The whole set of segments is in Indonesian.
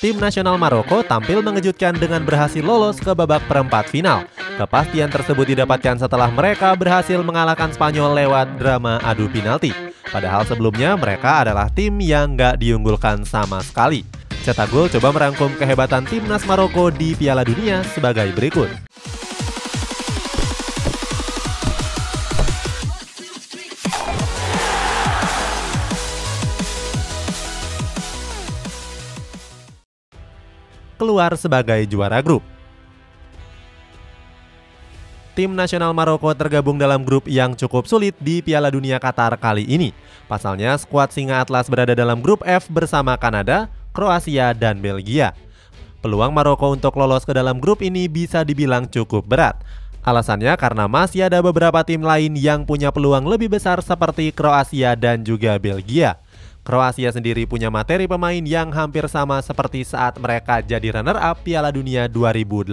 tim nasional Maroko tampil mengejutkan dengan berhasil lolos ke babak perempat final. Kepastian tersebut didapatkan setelah mereka berhasil mengalahkan Spanyol lewat drama adu penalti. Padahal sebelumnya mereka adalah tim yang nggak diunggulkan sama sekali. Cetak Gol coba merangkum kehebatan timnas Maroko di Piala Dunia sebagai berikut. Keluar sebagai juara grup. Tim nasional Maroko tergabung dalam grup yang cukup sulit di Piala Dunia Qatar kali ini. Pasalnya, skuad Singa Atlas berada dalam grup F bersama Kanada, Kroasia, dan Belgia. Peluang Maroko untuk lolos ke dalam grup ini bisa dibilang cukup berat. Alasannya karena masih ada beberapa tim lain yang punya peluang lebih besar seperti Kroasia dan juga Belgia. Kroasia sendiri punya materi pemain yang hampir sama seperti saat mereka jadi runner-up Piala Dunia 2018.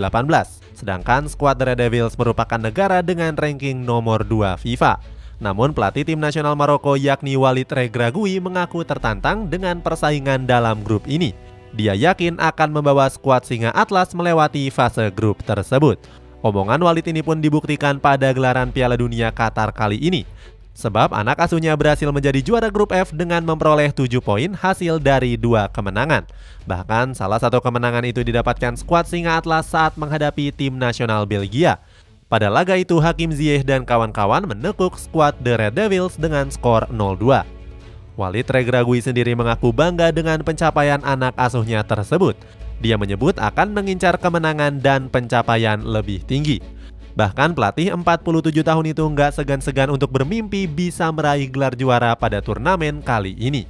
Sedangkan skuad The Red Devils merupakan negara dengan ranking nomor 2 FIFA. Namun pelatih tim nasional Maroko yakni Walid Regragui mengaku tertantang dengan persaingan dalam grup ini. Dia yakin akan membawa skuad Singa Atlas melewati fase grup tersebut. Omongan Walid ini pun dibuktikan pada gelaran Piala Dunia Qatar kali ini. Sebab anak asuhnya berhasil menjadi juara grup F dengan memperoleh 7 poin hasil dari 2 kemenangan. Bahkan salah satu kemenangan itu didapatkan skuad Singa Atlas saat menghadapi tim nasional Belgia. Pada laga itu Hakim Ziyech dan kawan-kawan menekuk skuad The Red Devils dengan skor 0-2. Walid Regragui sendiri mengaku bangga dengan pencapaian anak asuhnya tersebut. Dia menyebut akan mengincar kemenangan dan pencapaian lebih tinggi. Bahkan pelatih 47 tahun itu nggak segan-segan untuk bermimpi bisa meraih gelar juara pada turnamen kali ini.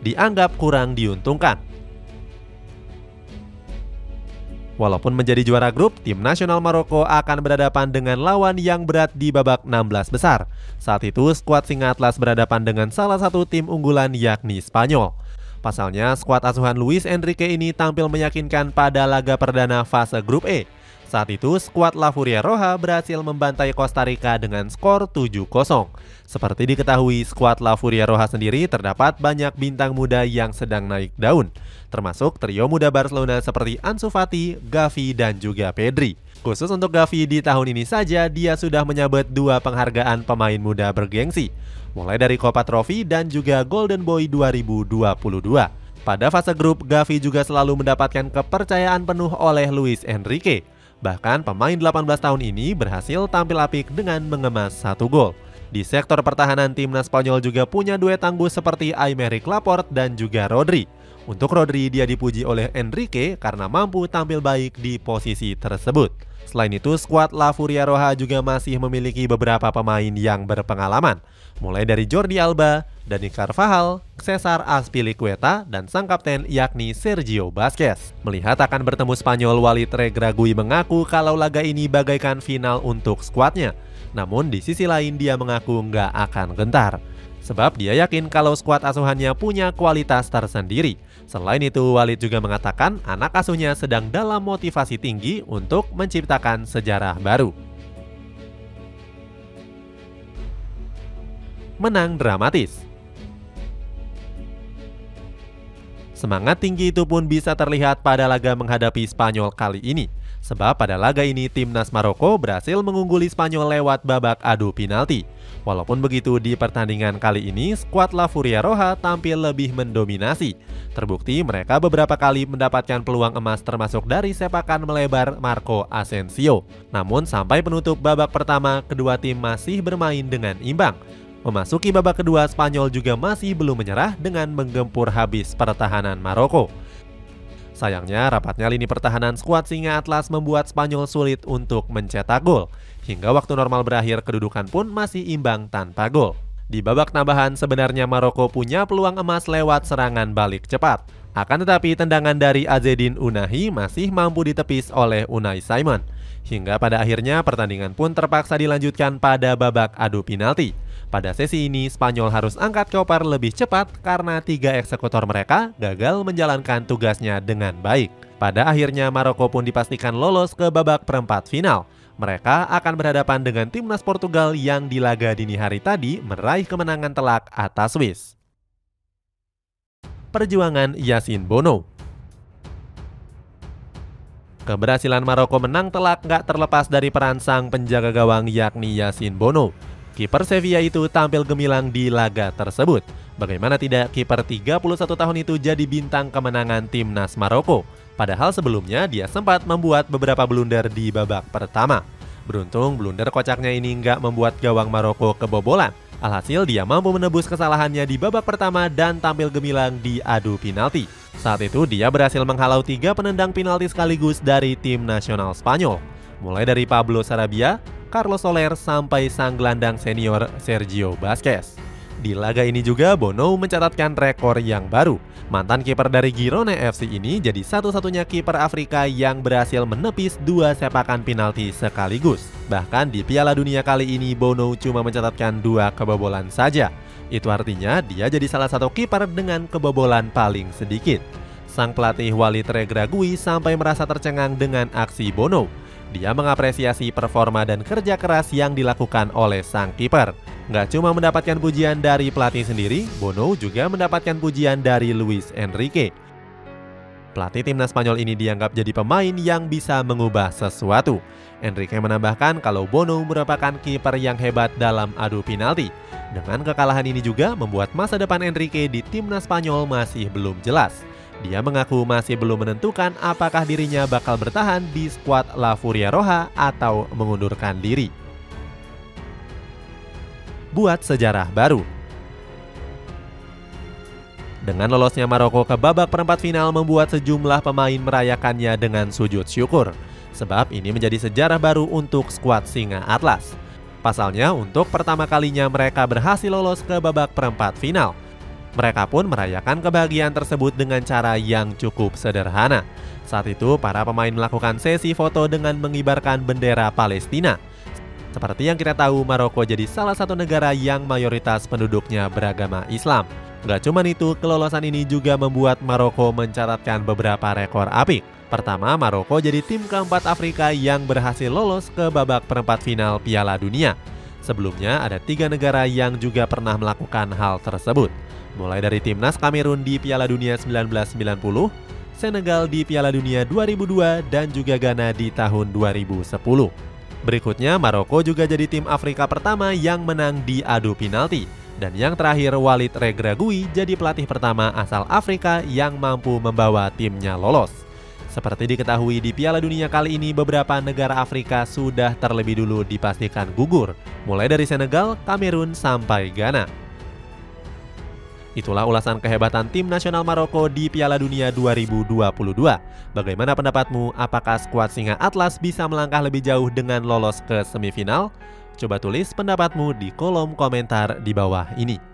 Dianggap kurang diuntungkan. Walaupun menjadi juara grup, tim nasional Maroko akan berhadapan dengan lawan yang berat di babak 16 besar. Saat itu, skuad Singa Atlas berhadapan dengan salah satu tim unggulan yakni Spanyol. Pasalnya, skuad asuhan Luis Enrique ini tampil meyakinkan pada laga perdana fase grup E. Saat itu, skuad La Furia Roja berhasil membantai Costa Rica dengan skor 7-0. Seperti diketahui, skuad La Furia Roja sendiri terdapat banyak bintang muda yang sedang naik daun, termasuk trio muda Barcelona seperti Ansu Fati, Gavi, dan juga Pedri. Khusus untuk Gavi di tahun ini saja, dia sudah menyabet 2 penghargaan pemain muda bergengsi, mulai dari Copa Trophy dan juga Golden Boy 2022. Pada fase grup, Gavi juga selalu mendapatkan kepercayaan penuh oleh Luis Enrique. Bahkan pemain 18 tahun ini berhasil tampil apik dengan mengemas 1 gol. Di sektor pertahanan, timnas Spanyol juga punya duet tangguh seperti Aymeric Laporte dan juga Rodri. Untuk Rodri, dia dipuji oleh Enrique karena mampu tampil baik di posisi tersebut. Selain itu, skuad La Furia Roja juga masih memiliki beberapa pemain yang berpengalaman, mulai dari Jordi Alba, Dani Carvajal, Cesar Azpilicueta, dan sang kapten yakni Sergio Busquets. Melihat akan bertemu Spanyol, Walid Regragui mengaku kalau laga ini bagaikan final untuk skuadnya. Namun di sisi lain dia mengaku nggak akan gentar, sebab dia yakin kalau skuad asuhannya punya kualitas tersendiri. Selain itu, Walid juga mengatakan anak asuhnya sedang dalam motivasi tinggi untuk menciptakan sejarah baru. Menang dramatis. Semangat tinggi itu pun bisa terlihat pada laga menghadapi Spanyol kali ini. Sebab pada laga ini timnas Maroko berhasil mengungguli Spanyol lewat babak adu penalti. Walaupun begitu, di pertandingan kali ini skuad La Furia Roja tampil lebih mendominasi. Terbukti mereka beberapa kali mendapatkan peluang emas termasuk dari sepakan melebar Marco Asensio. Namun sampai penutup babak pertama, kedua tim masih bermain dengan imbang. Memasuki babak kedua, Spanyol juga masih belum menyerah dengan menggempur habis pertahanan Maroko. Sayangnya, rapatnya lini pertahanan skuad Singa Atlas membuat Spanyol sulit untuk mencetak gol. Hingga waktu normal berakhir, kedudukan pun masih imbang tanpa gol. Di babak tambahan, sebenarnya Maroko punya peluang emas lewat serangan balik cepat. Akan tetapi tendangan dari Azzedine Ounahi masih mampu ditepis oleh Unai Simon. Hingga pada akhirnya pertandingan pun terpaksa dilanjutkan pada babak adu penalti. Pada sesi ini, Spanyol harus angkat koper lebih cepat karena 3 eksekutor mereka gagal menjalankan tugasnya dengan baik. Pada akhirnya, Maroko pun dipastikan lolos ke babak perempat final. Mereka akan berhadapan dengan timnas Portugal yang di laga dini hari tadi meraih kemenangan telak atas Swiss. perjuangan Yassine Bono. Keberhasilan Maroko menang telak nggak terlepas dari peran sang penjaga gawang yakni Yassine Bono. Kiper Sevilla itu tampil gemilang di laga tersebut. Bagaimana tidak, kiper 31 tahun itu jadi bintang kemenangan timnas Maroko. Padahal sebelumnya dia sempat membuat beberapa blunder di babak pertama. Beruntung blunder kocaknya ini nggak membuat gawang Maroko kebobolan. Alhasil dia mampu menebus kesalahannya di babak pertama dan tampil gemilang di adu penalti. Saat itu dia berhasil menghalau 3 penendang penalti sekaligus dari tim nasional Spanyol. Mulai dari Pablo Sarabia, Carlos Soler sampai sang gelandang senior Sergio Busquets. Di laga ini juga Bono mencatatkan rekor yang baru. Mantan kiper dari Girona FC ini jadi satu-satunya kiper Afrika yang berhasil menepis 2 sepakan penalti sekaligus. Bahkan di Piala Dunia kali ini Bono cuma mencatatkan 2 kebobolan saja. Itu artinya dia jadi salah satu kiper dengan kebobolan paling sedikit. Sang pelatih Walid Regragui sampai merasa tercengang dengan aksi Bono. Dia mengapresiasi performa dan kerja keras yang dilakukan oleh sang kiper. Nggak cuma mendapatkan pujian dari pelatih sendiri, Bono juga mendapatkan pujian dari Luis Enrique. Pelatih timnas Spanyol ini dianggap jadi pemain yang bisa mengubah sesuatu. Enrique menambahkan kalau Bono merupakan kiper yang hebat dalam adu penalti. Dengan kekalahan ini juga membuat masa depan Enrique di timnas Spanyol masih belum jelas. Dia mengaku masih belum menentukan apakah dirinya bakal bertahan di skuad La Furia Roja atau mengundurkan diri. Buat sejarah baru. Dengan lolosnya Maroko ke babak perempat final membuat sejumlah pemain merayakannya dengan sujud syukur. Sebab ini menjadi sejarah baru untuk skuad Singa Atlas. Pasalnya untuk pertama kalinya mereka berhasil lolos ke babak perempat final. Mereka pun merayakan kebahagiaan tersebut dengan cara yang cukup sederhana. Saat itu para pemain melakukan sesi foto dengan mengibarkan bendera Palestina. Seperti yang kita tahu, Maroko jadi salah satu negara yang mayoritas penduduknya beragama Islam. Gak cuma itu, kelolosan ini juga membuat Maroko mencatatkan beberapa rekor apik. Pertama, Maroko jadi tim keempat Afrika yang berhasil lolos ke babak perempat final Piala Dunia. Sebelumnya ada 3 negara yang juga pernah melakukan hal tersebut. Mulai dari timnas Kamerun di Piala Dunia 1990, Senegal di Piala Dunia 2002, dan juga Ghana di tahun 2010. Berikutnya, Maroko juga jadi tim Afrika pertama yang menang di adu penalti. Dan yang terakhir, Walid Regragui jadi pelatih pertama asal Afrika yang mampu membawa timnya lolos. Seperti diketahui di Piala Dunia kali ini beberapa negara Afrika sudah terlebih dulu dipastikan gugur, mulai dari Senegal, Kamerun, sampai Ghana. Itulah ulasan kehebatan tim nasional Maroko di Piala Dunia 2022. Bagaimana pendapatmu? Apakah skuad Singa Atlas bisa melangkah lebih jauh dengan lolos ke semifinal? Coba tulis pendapatmu di kolom komentar di bawah ini.